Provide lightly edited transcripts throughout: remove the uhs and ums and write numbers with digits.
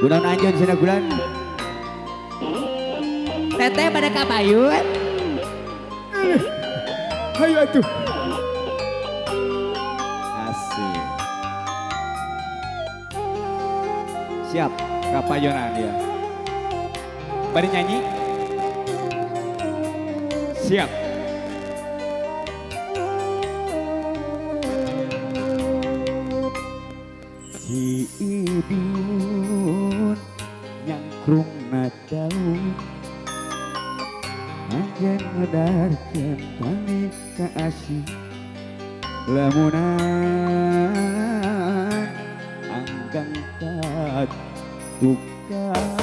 Gulan anjeun cenah gulan. Teteh pada kapayun. Hayu atuh. Asik. Siap kapayunan dia. Bari nyanyi. Siap. Si idun nyangkrung daun anjeun ngedarkeun tali kaasih lamunan anggang tukang.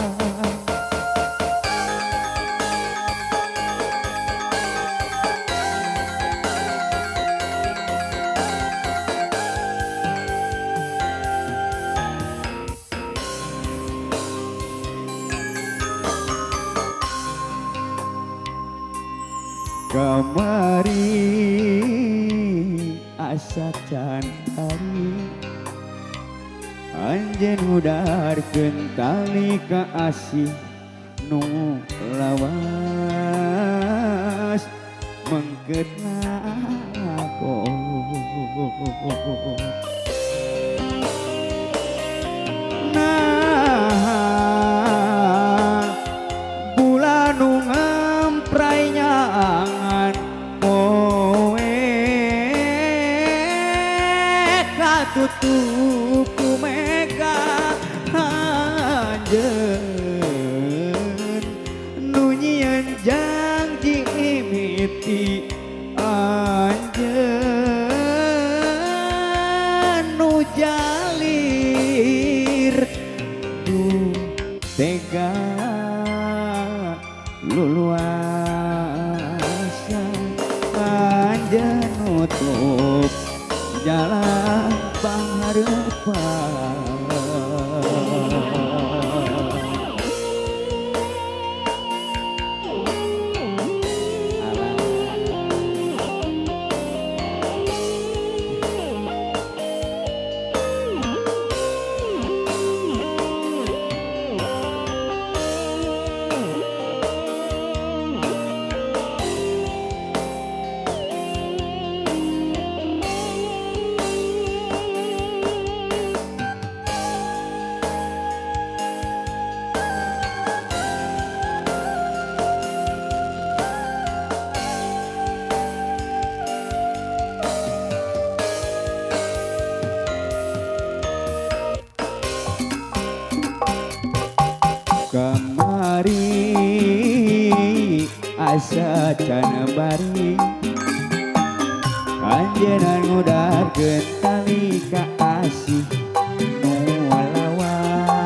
Kamari asa can hari anjeun ngudarkeun tali kaasih nu lawas mengkeutna aku. Nah bulan nu ngamprai nyaangan poe katutup ku mega anjeun nu nyieun janji mimiti anjeun nu jalir du tega luluasa anjeun nutup jalan panghareupan. Kamari asa can bari anjeunna ngudarkeun tali kaasih nu lawas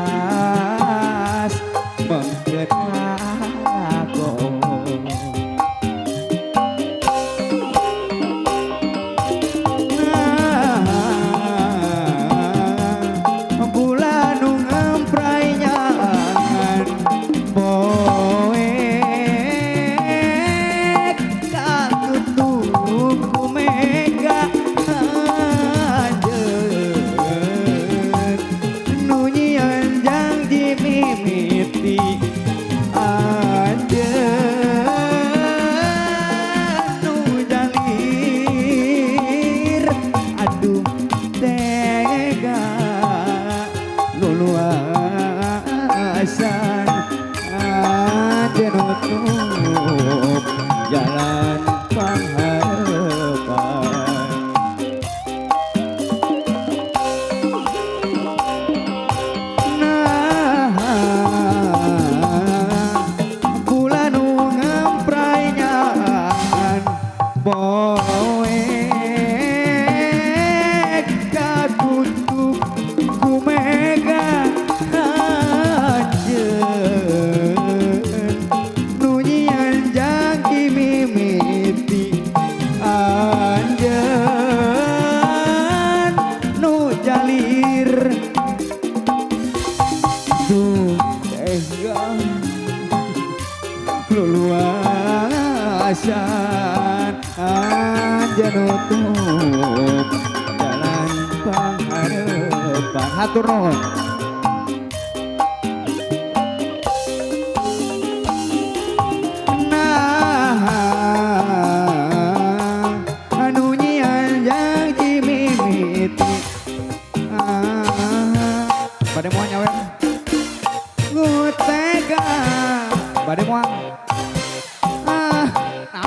mengkeutna aku. Bulan nu ngamprai nyaangan poe katutup ku mega anjeun nu nyieun janji mimiti anjeun nu jalir aduh tega luluasan anjeun nutup jalan panghareupan. Nah bulan nu ngamprai nyaangan poe katutup ku mega anjeun nu nyieun janji mimiti anjeun nu jalir du tega luluasan anjeun nutup jalan panghareupan. Hatur nuhun. nyawer. Ngutega bade moal. Nah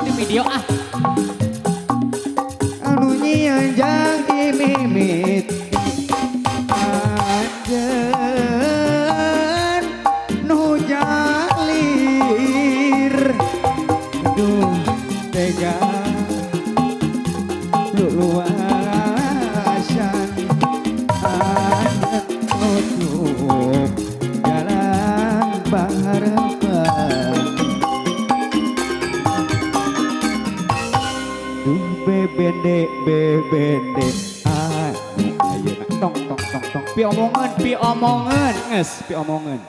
di video ah. Anu nyianjang imimit anjeun nu jalir duh tega luasan anjeun nutup jalan baharepan. Duh bebende anu ayeuna tong pi omongan geus pi omongan